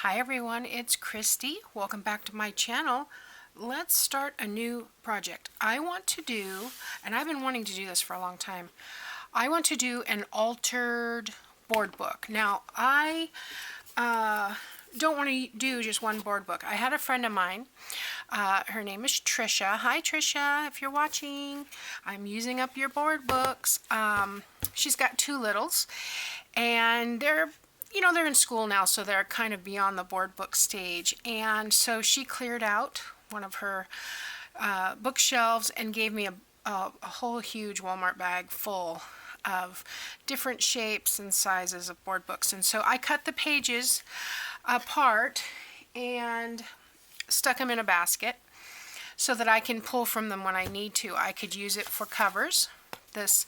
Hi everyone, it's Christy. Welcome back to my channel. Let's start a new project. I want to do, and I've been wanting to do this for a long time, I want to do an altered board book. Now, I don't want to do just one board book. I had a friend of mine, her name is Trisha. Hi Trisha, if you're watching, I'm using up your board books. She's got two littles, and they're in school now, so they're kind of beyond the board book stage. And so she cleared out one of her bookshelves and gave me a whole huge Walmart bag full of different shapes and sizes of board books. And so I cut the pages apart and stuck them in a basket so that I can pull from them when I need to. I could use it for covers. This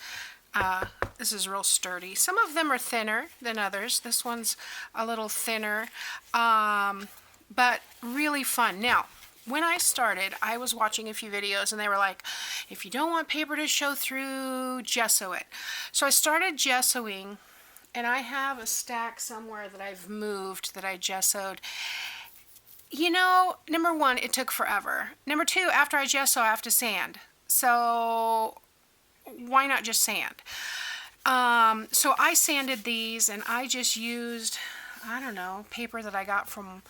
is real sturdy. Some of them are thinner than others. This one's a little thinner, but really fun. Now, when I started, I was watching a few videos and they were like, if you don't want paper to show through, gesso it. So I started gessoing, and I have a stack somewhere that I've moved that I gessoed. Number one, it took forever. Number two, after I gesso, I have to sand. So why not just sand? So I sanded these, and I just used, I don't know, paper that I got from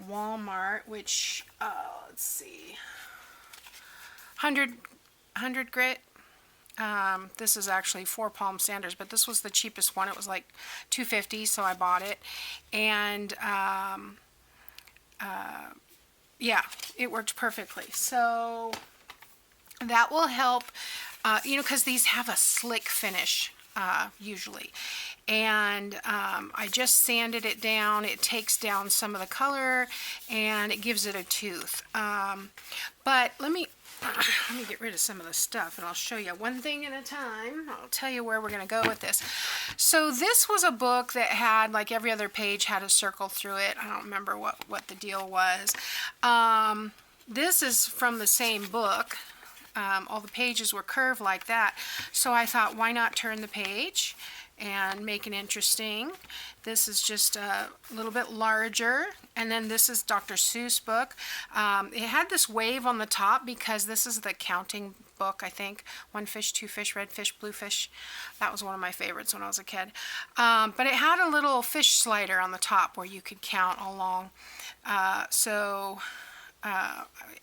Walmart, which, let's see, 100 grit. This is actually 4 palm sanders, but this was the cheapest one. It was like $2.50, so I bought it. And yeah, it worked perfectly. So that will help, because these have a slick finish usually. And I just sanded it down. It takes down some of the color and it gives it a tooth. But let me get rid of some of the stuff, and I'll show you one thing at a time. I'll tell you where we're going to go with this. So this was a book that had, like every other page, had a circle through it. I don't remember what the deal was. This is from the same book. All the pages were curved like that. So I thought, why not turn the page and make it interesting? This is just a little bit larger. And then this is Dr. Seuss book. It had this wave on the top because this is the counting book, I think. 1 fish, 2 fish, red fish, blue fish. That was one of my favorites when I was a kid. But it had a little fish slider on the top where you could count along.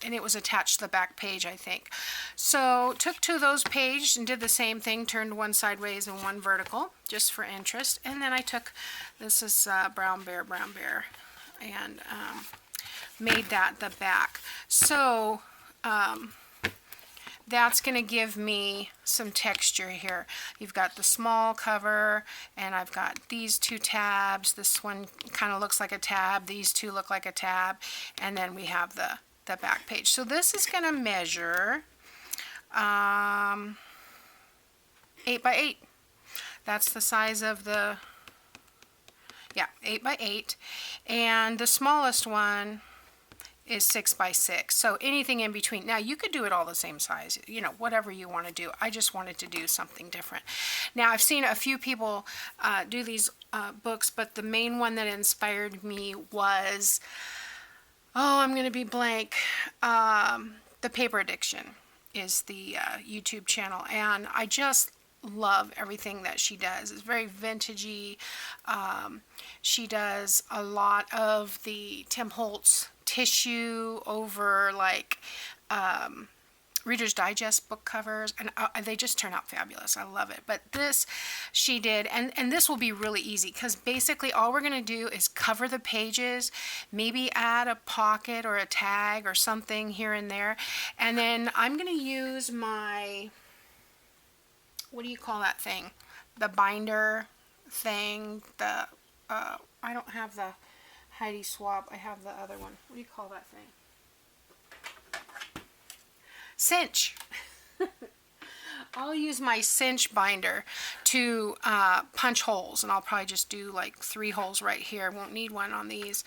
And it was attached to the back page, I think. So took 2 of those pages and did the same thing, turned one sideways and one vertical, just for interest. And then I took, this is Brown Bear, and made that the back. So that's going to give me some texture here. You've got the small cover, and I've got these 2 tabs. This one kind of looks like a tab. These 2 look like a tab. And then we have the back page. So this is going to measure 8 by 8. That's the size of the, 8 by 8. And the smallest one is 6 by 6. So anything in between. Now you could do it all the same size, whatever you want to do. I just wanted to do something different. Now I've seen a few people do these books, but the main one that inspired me was, I'm going to be blank. The Paper Addiction is the YouTube channel, and I just love everything that she does. It's very vintagey. She does a lot of the Tim Holtz tissue over like Reader's Digest book covers, and they just turn out fabulous. I love it. But this she did, and this will be really easy because basically all we're going to do is cover the pages, maybe add a pocket or a tag or something here and there, and then I'm going to use my, what do you call that thing? The binder thing. The I don't have the Heidi Swap. I have the other one. What do you call that thing? Cinch. I'll use my cinch binder to punch holes, and I'll probably just do like 3 holes right here. I won't need one on these.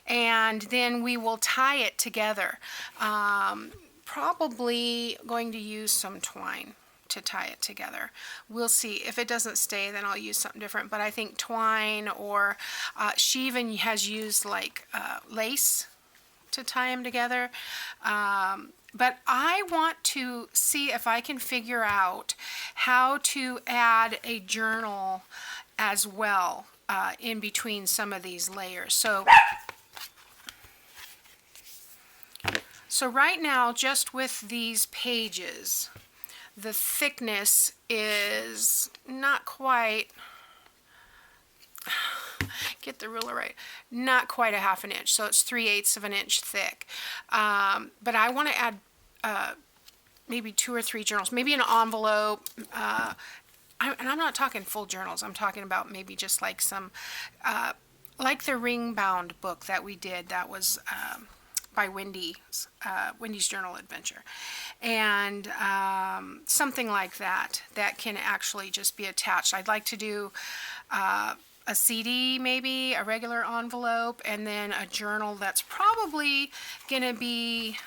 And then we will tie it together. Probably going to use some twine to tie it together. We'll see. If it doesn't stay, then I'll use something different, but I think twine, or she even has used like lace to tie them together. But I want to see if I can figure out how to add a journal as well in between some of these layers. So right now, just with these pages, the thickness is not quite, get the ruler right, not quite a half an inch, so it's 3/8 of an inch thick. But I want to add maybe 2 or 3 journals, maybe an envelope, and I'm not talking full journals, I'm talking about maybe just like some, like the ring bound book that we did, that was by Wendy's Journal Adventure, and something like that can actually just be attached. I'd like to do a CD, maybe a regular envelope, and then a journal that's probably gonna be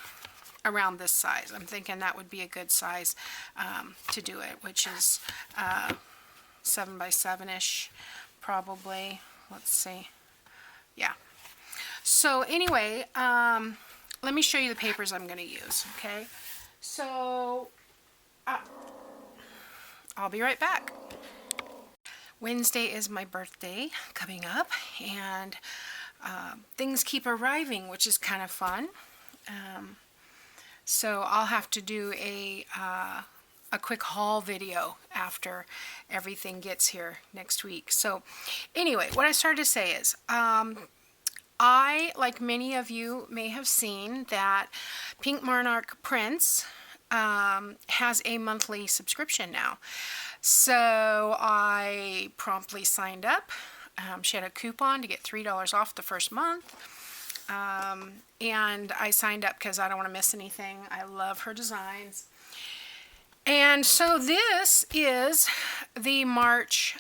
around this size. I'm thinking that would be a good size to do it, which is 7 by 7-ish probably. Let's see. Yeah. So anyway, let me show you the papers I'm going to use, okay? So I'll be right back. Wednesday is my birthday coming up, and things keep arriving, which is kind of fun. So I'll have to do a quick haul video after everything gets here next week. So anyway, what I started to say is, I, like many of you, may have seen that Pink Monarch Prints has a monthly subscription now. So I promptly signed up. She had a coupon to get $3 off the first month. And I signed up because I don't want to miss anything. I love her designs. And so this is the March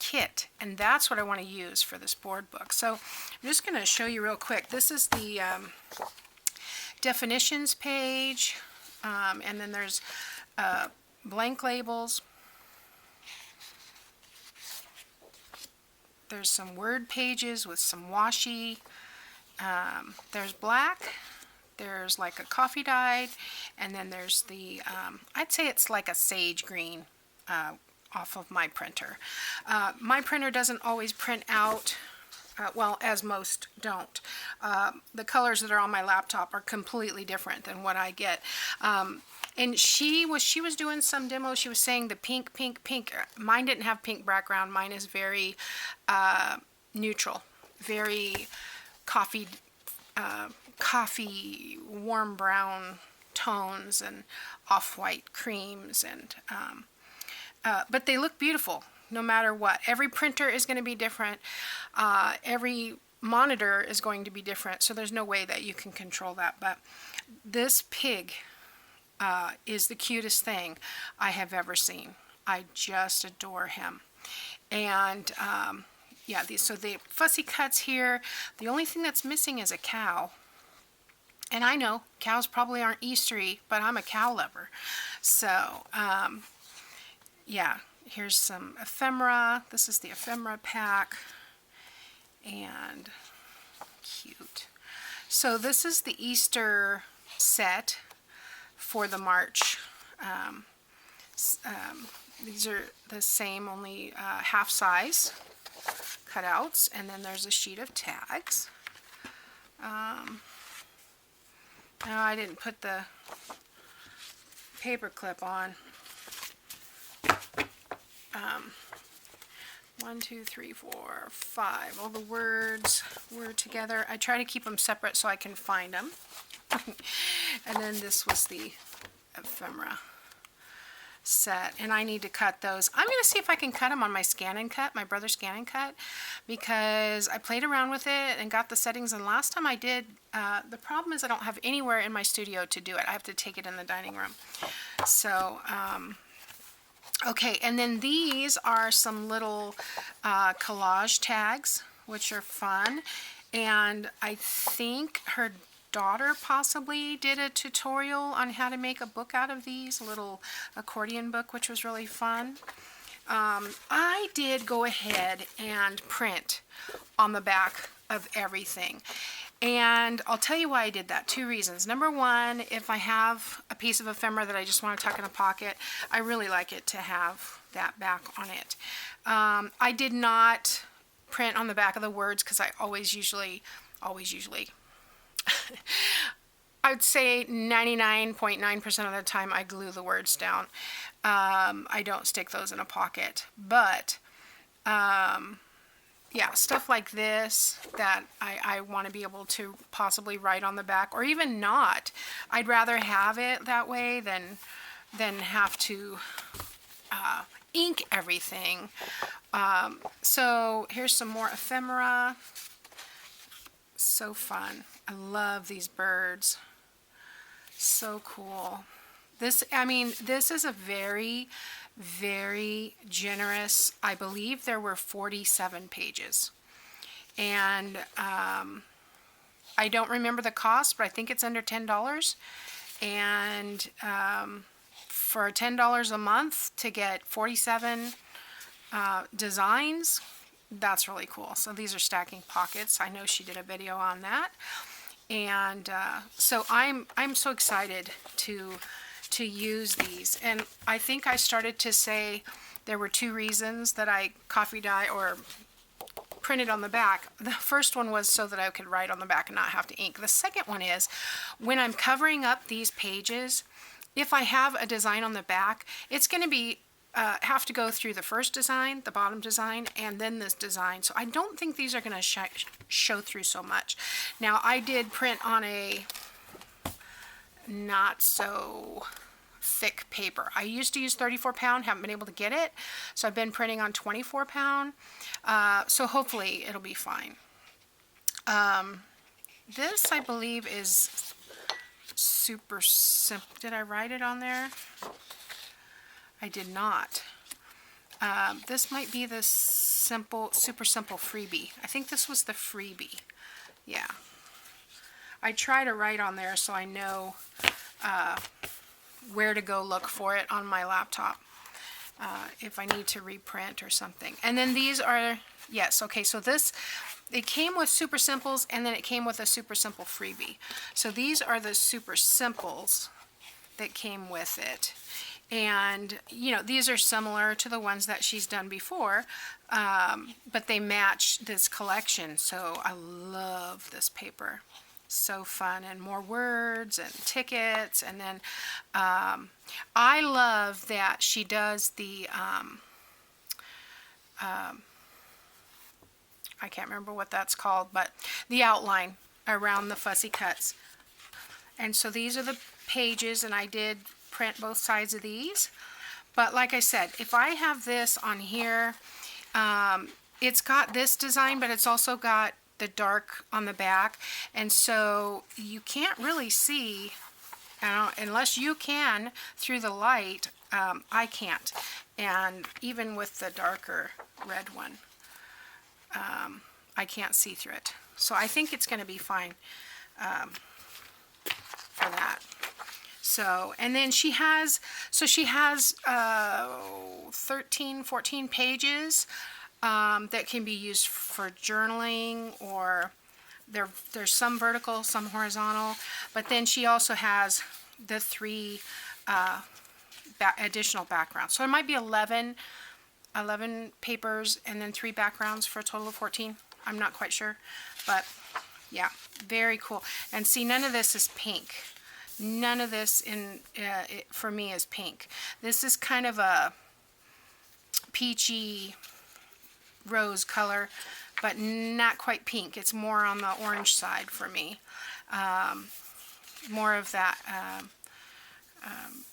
kit, and that's what I want to use for this board book. So I'm just going to show you real quick. This is the definitions page, and then there's blank labels. There's some word pages with some washi. There's black. There's like a coffee dyed, and then there's the, I'd say it's like a sage green off of my printer. My printer doesn't always print out, well, as most don't. The colors that are on my laptop are completely different than what I get. And she was doing some demo. She was saying the pink. Mine didn't have pink background. Mine is very neutral, very coffee warm brown tones and off-white creams, and but they look beautiful no matter what. Every printer is going to be different. Every monitor is going to be different, so there's no way that you can control that. But this pig is the cutest thing I have ever seen. I just adore him. And yeah, so the fussy cuts here. The only thing that's missing is a cow. And I know cows probably aren't Eastery, but I'm a cow lover. So yeah, here's some ephemera. This is the ephemera pack. And cute. So this is the Easter set for the March. These are the same, only half size cutouts, and then there's a sheet of tags. No, I didn't put the paper clip on. 1, 2, 3, 4, 5. All the words were together. I try to keep them separate so I can find them. And then this was the ephemera set, and I need to cut those. I'm going to see if I can cut them on my Scan and Cut, my brother's Scan and Cut, because I played around with it and got the settings, and last time I did, the problem is I don't have anywhere in my studio to do it. I have to take it in the dining room. So, okay, and then these are some little collage tags, which are fun, and I think her daughter possibly did a tutorial on how to make a book out of these, a little accordion book, which was really fun. I did go ahead and print on the back of everything. And I'll tell you why I did that. 2 reasons. Number one, if I have a piece of ephemera that I just want to tuck in a pocket, I really like it to have that back on it. I did not print on the back of the words because I always usually, I'd say 99.9% of the time I glue the words down. I don't stick those in a pocket. But yeah, stuff like this that I want to be able to possibly write on the back, or even not. I'd rather have it that way than have to ink everything. So here's some more ephemera. So fun. I love these birds. So cool. This is a very, very generous, I believe there were 47 pages. And I don't remember the cost, but I think it's under $10. And for $10 a month to get 47 designs, that's really cool. So these are stacking pockets. I know she did a video on that. And so I'm so excited to use these. And I think I started to say there were 2 reasons that I coffee dye or printed on the back. The first one was so that I could write on the back and not have to ink. The second one is when I'm covering up these pages, if I have a design on the back, it's going to be have to go through the first design, the bottom design, and then this design. So I don't think these are going to show through so much. Now I did print on a not so thick paper. I used to use 34 pound, haven't been able to get it, so I've been printing on 24 pound. So hopefully it'll be fine. This I believe is super simple. Did I write it on there? I did not. This might be the super simple freebie. I think this was the freebie. Yeah. I try to write on there so I know where to go look for it on my laptop if I need to reprint or something. And then these are, yes, okay, so this, it came with super simples and then it came with a super simple freebie. So these are the super simples that came with it. And, you know, these are similar to the ones that she's done before, but they match this collection. So I love this paper. So fun, and more words and tickets. And then I love that she does the I can't remember what that's called, but the outline around the fussy cuts. And so these are the pages, and I did print both sides of these. But like I said, if I have this on here, it's got this design, but it's also got the dark on the back, and so you can't really see unless you can through the light. I can't, and even with the darker red one, I can't see through it. So I think it's going to be fine for that. So, and then she has 13, 14 pages that can be used for journaling, or there's some vertical, some horizontal, but then she also has the 3 additional backgrounds. So it might be 11 papers and then 3 backgrounds for a total of 14. I'm not quite sure, but yeah, very cool. And see, none of this is pink. None of this for me is pink. This is kind of a peachy rose color, but not quite pink. It's more on the orange side for me. More of that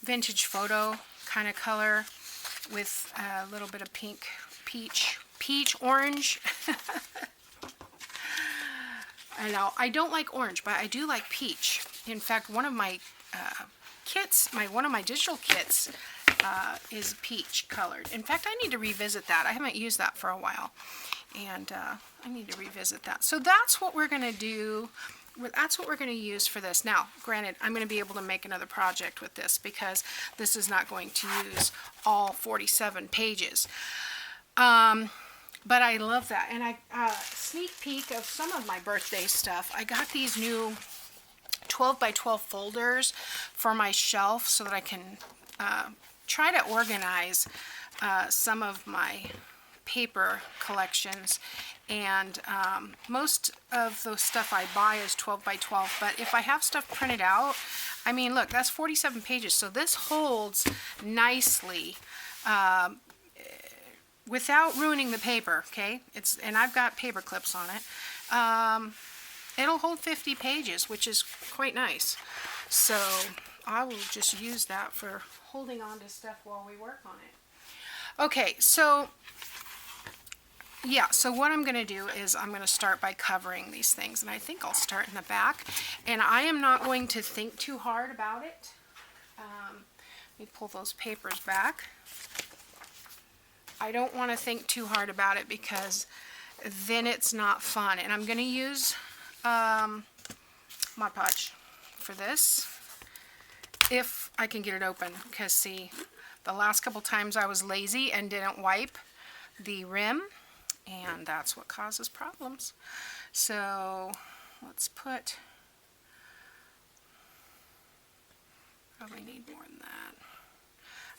vintage photo kind of color with a little bit of pink, peach, orange. I know, I don't like orange, but I do like peach. In fact, one of my kits, one of my digital kits is peach colored. In fact, I need to revisit that. I haven't used that for a while, and I need to revisit that. So that's what we're going to do that's what we're going to use for this. Now, granted, I'm going to be able to make another project with this because this is not going to use all 47 pages. But I love that. And sneak peek of some of my birthday stuff. I got these new 12 by 12 folders for my shelf so that I can try to organize some of my paper collections. And most of the stuff I buy is 12 by 12, but if I have stuff printed out, I mean, look, that's 47 pages, so this holds nicely without ruining the paper, okay? And I've got paper clips on it. It'll hold 50 pages, which is quite nice. So I will just use that for holding on to stuff while we work on it. Okay, so yeah, so what I'm going to do is I'm going to start by covering these things, and I think I'll start in the back, and I am not going to think too hard about it. Let me pull those papers back. I don't want to think too hard about it because then it's not fun, and I'm going to use Mod Podge for this if I can get it open, because see, the last couple times I was lazy and didn't wipe the rim, and that's what causes problems. So let's put, probably need more than that.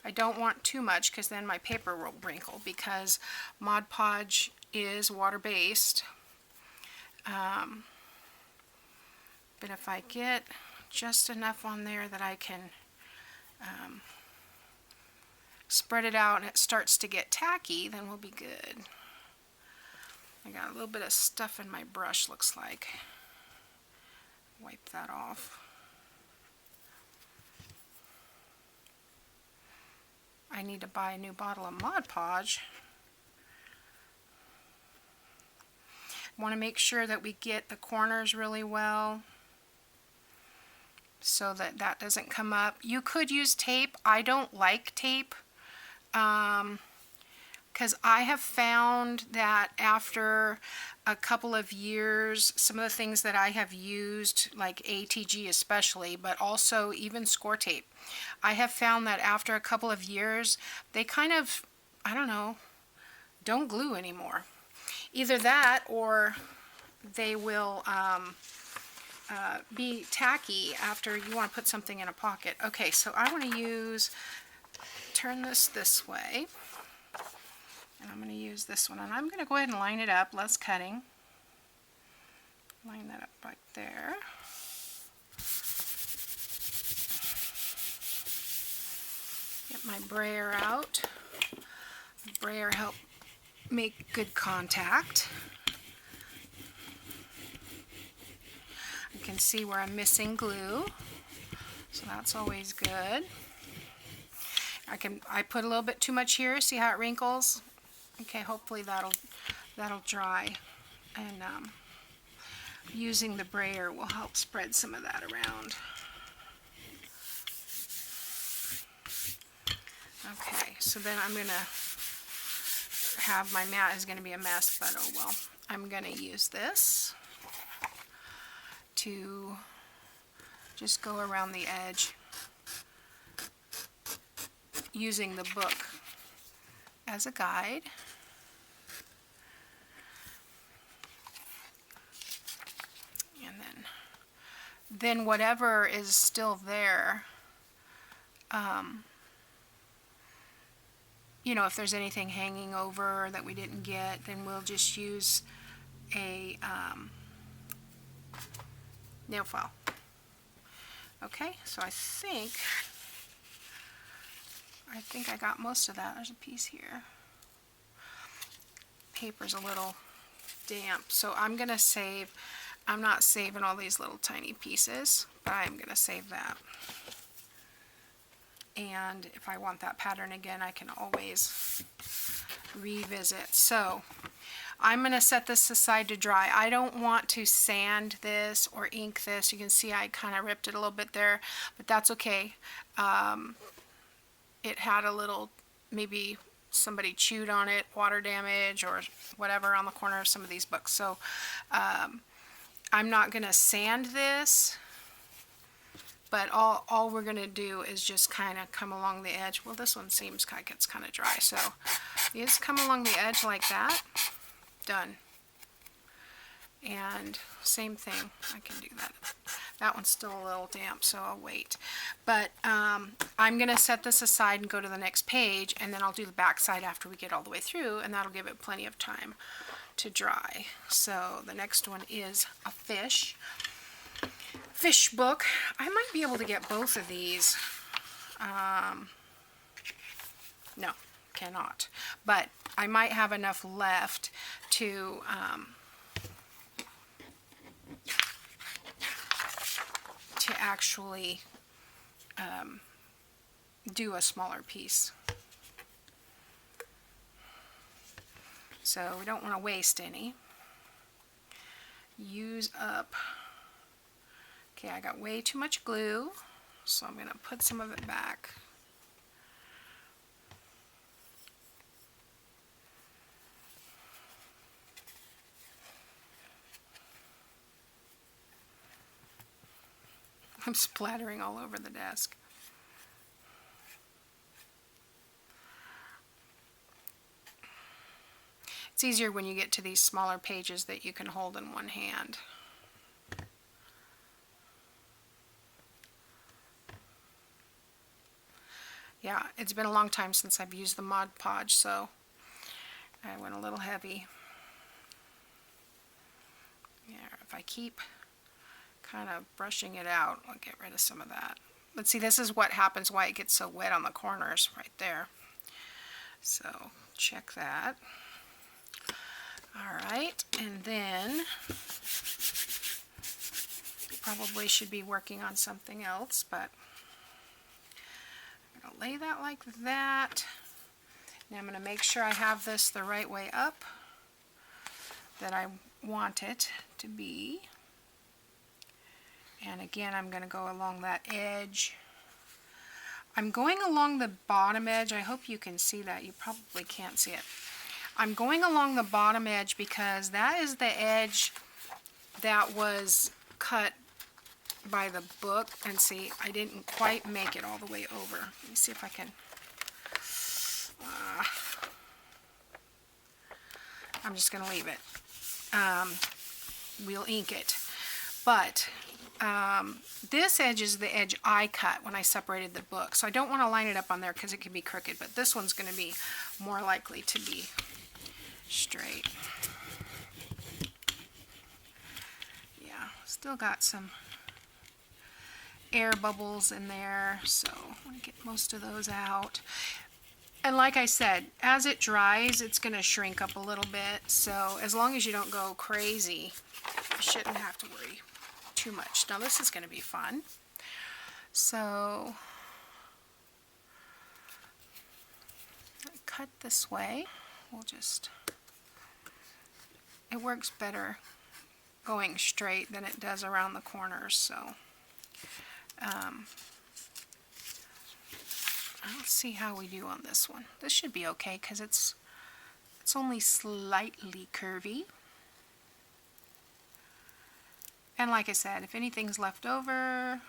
I don't want too much because then my paper will wrinkle, because Mod Podge is water-based. But if I get just enough on there that I can spread it out and it starts to get tacky, then we'll be good. I got a little bit of stuff in my brush, looks like. Wipe that off. I need to buy a new bottle of Mod Podge. Want to make sure that we get the corners really well so that that doesn't come up. You could use tape. I don't like tape because I have found that after a couple of years, some of the things that I have used, like ATG especially, but also even score tape, I have found that after a couple of years, they kind of, I don't know, don't glue anymore. Either that or they will be tacky after you want to put something in a pocket. Okay, so I want to turn this way. And I'm going to use this one, and I'm going to go ahead and line it up, less cutting. Line that up right there. Get my brayer out. The brayer helps make good contact. I can see where I'm missing glue, so that's always good. I put a little bit too much here. See how it wrinkles? Okay, hopefully that'll dry, and using the brayer will help spread some of that around. Okay, so then I'm gonna have my mat is gonna be a mess, but oh well. I'm gonna use this to just go around the edge using the book as a guide. And then whatever is still there, you know, if there's anything hanging over that we didn't get, then we'll just use a nail file. Okay, so I think I got most of that. There's a piece here. Paper's a little damp, so I'm gonna save. I'm not saving all these little tiny pieces, but I'm gonna save that. And if I want that pattern again, I can always revisit. So I'm going to set this aside to dry. I don't want to sand this or ink this. You can see I kind of ripped it a little bit there, but that's okay. It had a little, maybe somebody chewed on it, water damage or whatever on the corner of some of these books. So I'm not going to sand this, but all we're going to do is just kind of come along the edge. Well, this one seems like it's kind of dry, so you just come along the edge like that. Done. And same thing, I can do that. That one's still a little damp, so I'll wait. But I'm going to set this aside and go to the next page, and then I'll do the back side after we get all the way through, and that'll give it plenty of time to dry. So the next one is a fish book. I might be able to get both of these. No, cannot. But I might have enough left to actually do a smaller piece. So we don't want to waste any. Use up. Okay, I got way too much glue, so I'm going to put some of it back. I'm splattering all over the desk. It's easier when you get to these smaller pages that you can hold in one hand. Yeah, it's been a long time since I've used the Mod Podge, so I went a little heavy. Yeah, if I keep kind of brushing it out, I'll get rid of some of that. But see, this is what happens, why it gets so wet on the corners right there. So check that. Alright, and then probably should be working on something else, but I'm going to lay that like that. Now I'm going to make sure I have this the right way up that I want it to be. And again, I'm going to go along that edge. I'm going along the bottom edge. I hope you can see that. You probably can't see it. I'm going along the bottom edge because that is the edge that was cut by the book. And see, I didn't quite make it all the way over. Let me see if I can. I'm just going to leave it. We'll ink it. But this edge is the edge I cut when I separated the book. So I don't want to line it up on there because it can be crooked. But this one's going to be more likely to be straight. Yeah, still got some air bubbles in there, so I'm going to get most of those out. And like I said, as it dries, it's going to shrink up a little bit, so as long as you don't go crazy, you shouldn't have to worry too much. Now this is going to be fun. So cut this way. We'll just, it works better going straight than it does around the corners, so let's see how we do on this one. This should be okay because it's only slightly curvy. And like I said, if anything's left over,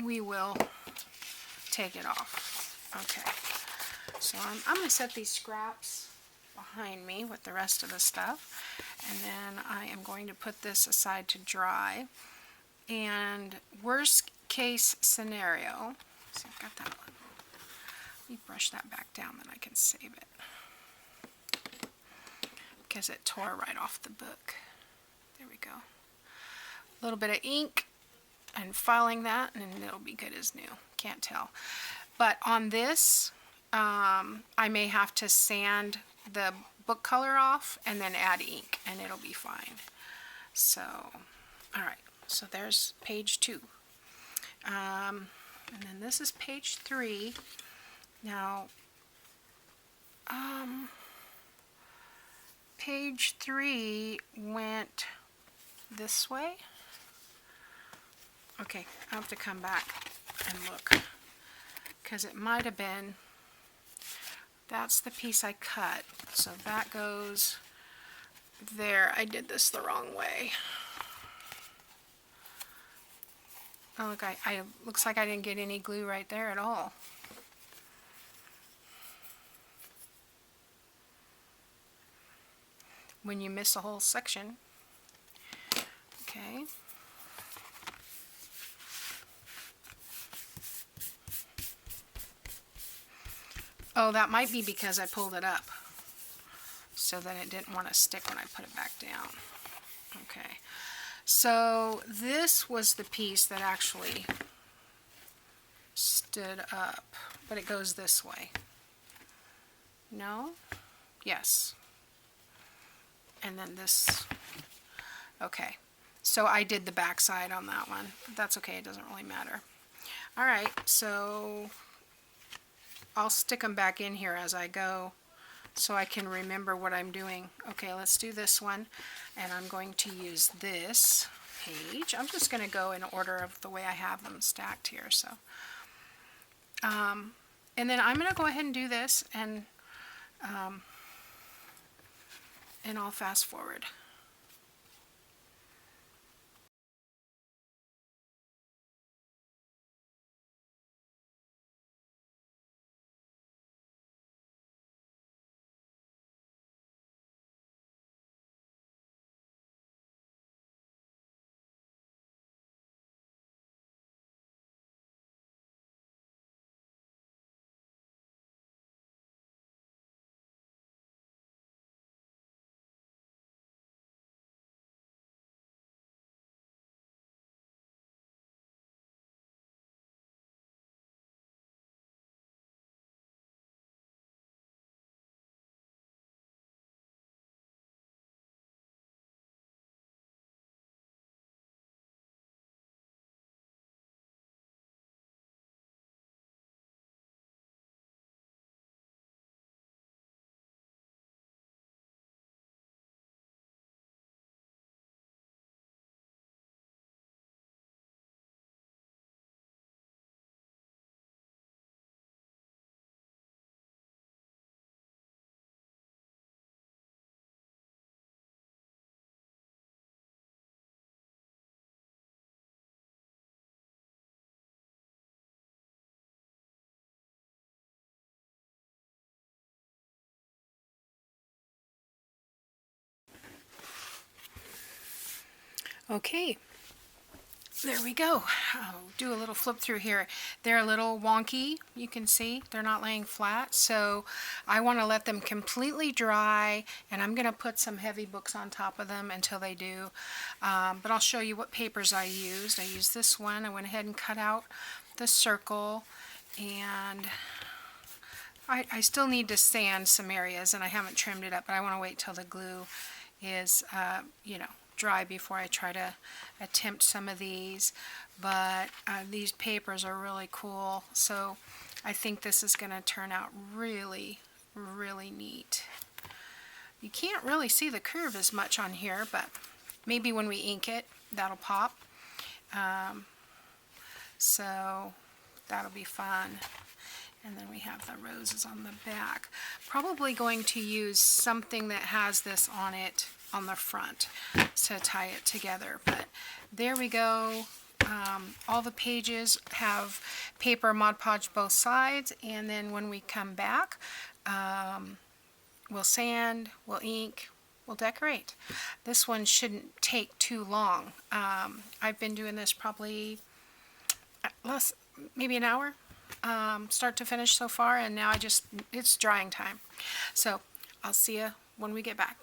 we will take it off. Okay, so I'm going to set these scraps behind me with the rest of the stuff, and then I am going to put this aside to dry. And worst case scenario, see, I've got that one. Let me brush that back down, then I can save it because it tore right off the book. There we go. A little bit of ink and filing that, and it'll be good as new. Can't tell. But on this, I may have to sand the book color off and then add ink, and it'll be fine. So, alright, so there's page 2. And then this is page 3. Now, page 3 went this way. Okay, I'll have to come back and look, because it might have been, that's the piece I cut, so that goes There, I did this the wrong way. Oh, look, I looks like I didn't get any glue right there at all. When you miss a whole section. Okay. Oh, that might be because I pulled it up so that it didn't want to stick when I put it back down. Okay. So this was the piece that actually stood up, but it goes this way. No? Yes. And then this. Okay. So I did the back side on that one. But that's okay. It doesn't really matter. All right. So I'll stick them back in here as I go so I can remember what I'm doing. Okay, let's do this one. And I'm going to use this page. I'm just going to go in order of the way I have them stacked here. So, and then I'm going to go ahead and do this, and I'll fast forward. Okay, there we go. I'll do a little flip through here. They're a little wonky, you can see. They're not laying flat, so I want to let them completely dry, and I'm going to put some heavy books on top of them until they do. But I'll show you what papers I used. I used this one. I went ahead and cut out the circle, and I still need to sand some areas, and I haven't trimmed it up, but I want to wait till the glue is, you know, dry before I try to attempt some of these. But these papers are really cool, so I think this is going to turn out really, really neat. You can't really see the curve as much on here, but maybe when we ink it, that'll pop. So that'll be fun. And then we have the roses on the back. Probably going to use something that has this on it on the front to tie it together. But there we go. All the pages have paper Mod Podge both sides, and then when we come back, we'll sand, we'll ink, we'll decorate. This one shouldn't take too long. I've been doing this probably maybe an hour, start to finish so far, and now it's drying time. So I'll see you when we get back.